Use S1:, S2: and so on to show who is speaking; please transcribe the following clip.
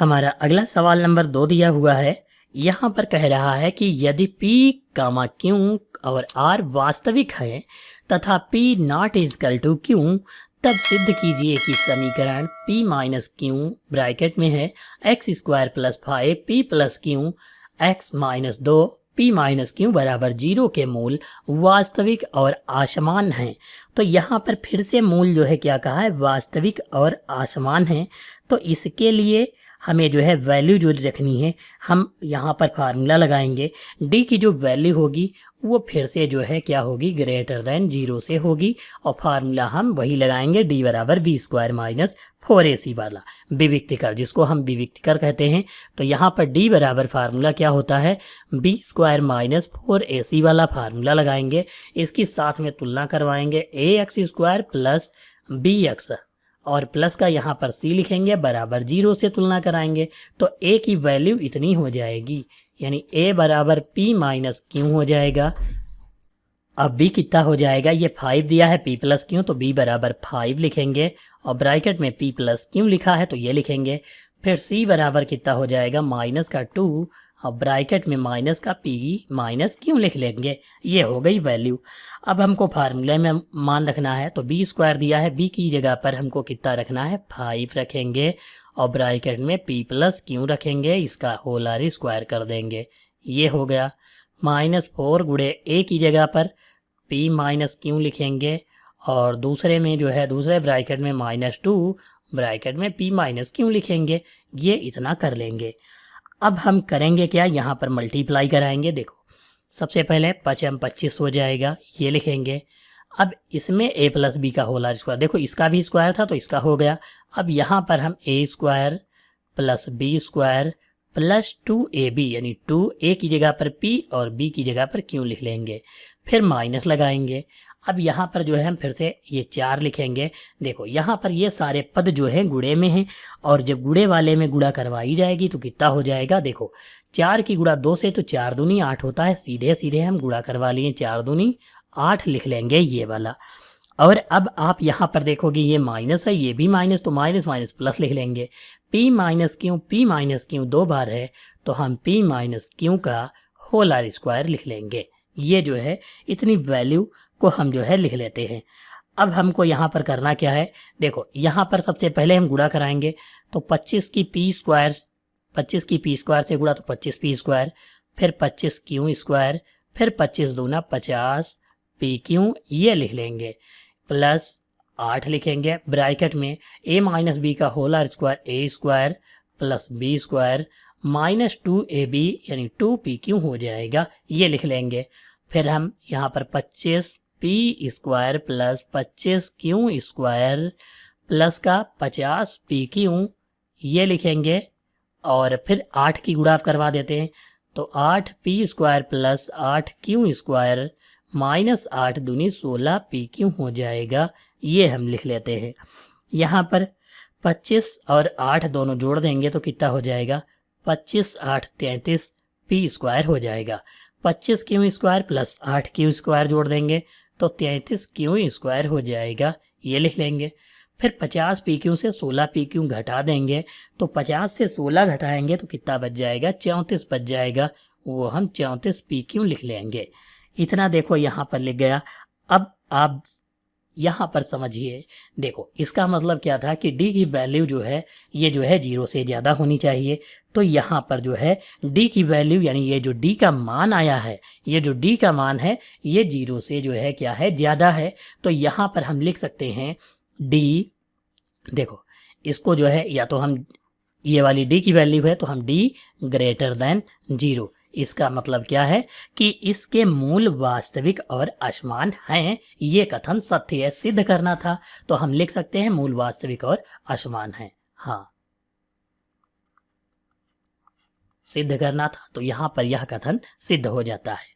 S1: हमारा अगला सवाल नंबर 2 दिया हुआ है। यहाँ पर कह रहा है कि यदि P, Q और R वास्तविक है तथा P not equal to Q, तब सिद्ध कीजिए कि समीकरण P माइनस Q ब्रैकेट में है x² plus 5 P plus Q x minus 2 P minus Q बराबर 0 के मूल वास्तविक और असमान हैं। तो यहाँ पर फिर से मूल जो है क्या कहा है, वास्तविक और असमान है। तो इसके लिए हमें जो है वैल्यू जो रखनी है, हम यहाँ पर फार्मूला लगाएंगे। डी की जो वैल्यू होगी वो फिर से जो है क्या होगी, ग्रेटर देन 0 से होगी। और फार्मूला हम वही लगाएंगे, डी बराबर b² माइनस 4ac वाला विविक्तिकर, जिसको हम विविक्तिकर कहते हैं। तो यहाँ पर डी बराबर फार्मूला क्या होता है, b² माइनस 4ac वाला फार्मूला लगाएंगे। इसकी साथ में तुलना करवाएंगे ax² प्लस bx और प्लस का यहाँ पर c लिखेंगे, बराबर 0 से तुलना कराएंगे। तो a की वैल्यू इतनी हो जाएगी, यानी a बराबर p माइनस q हो जाएगा। अब b कितना हो जाएगा, ये 5 दिया है p प्लस q, तो b बराबर 5 लिखेंगे और ब्रैकेट में p प्लस q लिखा है तो ये लिखेंगे। फिर c बराबर कितना हो जाएगा, माइनस का 2 और ब्रैकेट में माइनस का p माइनस q लिख लेंगे। ये हो गई वैल्यू। अब हमको फार्मूले में मान रखना है, तो b² दिया है, b की जगह पर हमको कितना रखना है, 5 रखेंगे और ब्रैकेट में p प्लस q रखेंगे, इसका होल आर स्क्वायर कर देंगे। ये हो गया। -4 गुणे a की जगह पर p माइनस q लिखेंगे और दूसरे में जो है दूसरे ब्रैकेट में -2 ब्रैकेट में p माइनस q लिखेंगे। ये इतना कर लेंगे। अब हम करेंगे क्या, यहाँ पर मल्टीप्लाई कराएंगे। देखो सबसे पहले 5 25 हो जाएगा, ये लिखेंगे। अब इसमें a प्लस बी का होल आर स्क्वायर, देखो इसका भी स्क्वायर था तो इसका हो गया। अब यहाँ पर हम a² plus b² plus 2ab, यानी 2a की जगह पर p और b की जगह पर q लिख लेंगे। फिर माइनस लगाएंगे। अब यहाँ पर जो है हम फिर से ये 4 लिखेंगे। देखो यहाँ पर ये सारे पद जो हैं गुणे में हैं और जब गुणे वाले में गुणा करवाई जाएगी तो कितना हो जाएगा, देखो 4 की गुणा 2 से तो 4 दूनी 8 होता है, सीधे सीधे हम गुणा करवा लिए, 4 दूनी 8 लिख लेंगे ये वाला। और अब आप यहाँ पर देखोगे ये माइनस है, ये भी माइनस, तो माइनस माइनस प्लस लिख लेंगे। p माइनस q 2 बार है तो हम p माइनस q का होल आर स्क्वायर लिख लेंगे। ये जो है इतनी वैल्यू को हम जो है लिख लेते हैं। अब हमको यहाँ पर करना क्या है, देखो यहाँ पर सबसे पहले हम गुणा कराएंगे। तो 25 की p स्क्वायर से गुणा तो 25p², फिर 25q², फिर 25 दूना 50 pq, ये लिख लेंगे। प्लस 8 लिखेंगे, ब्रैकेट में a माइनस बी का whole R square a² plus b² minus 2ab, यानी 2pq हो जाएगा, ये लिख लेंगे। फिर हम यहाँ पर 25p² प्लस 25q² प्लस का 50pq, ये लिखेंगे। और फिर 8 की गुणा करवा देते हैं, तो 8p² प्लस 8q² माइनस 8 दूनी 16pq हो जाएगा, ये हम लिख लेते हैं। यहाँ पर 25 और 8 दोनों जोड़ देंगे तो कितना हो जाएगा, 25 8 33 p² हो जाएगा। 25q² प्लस 8q² जोड़ देंगे तो 33q² हो जाएगा, ये लिख लेंगे। फिर 50pq से 16pq घटा देंगे, तो 50 से 16 घटाएंगे तो कितना बच जाएगा, 34 बच जाएगा, वो हम 34pq लिख लेंगे। इतना देखो यहाँ पर लिख गया। अब आप यहाँ पर समझिए, देखो इसका मतलब क्या था कि d की वैल्यू जो है ये जो है 0 से ज़्यादा होनी चाहिए। तो यहाँ पर जो है d की वैल्यू, यानी ये जो d का मान आया है, ये जो d का मान है ये 0 से जो है क्या है, ज़्यादा है। तो यहाँ पर हम लिख सकते हैं d, देखो इसको जो है या तो हम ये वाली d की वैल्यू है तो हम d ग्रेटर देन 0, इसका मतलब क्या है कि इसके मूल वास्तविक और असमान हैं। ये कथन सत्य है, सिद्ध करना था तो हम लिख सकते हैं मूल वास्तविक और असमान हैं। हाँ, सिद्ध करना था तो यहाँ पर यह कथन सिद्ध हो जाता है।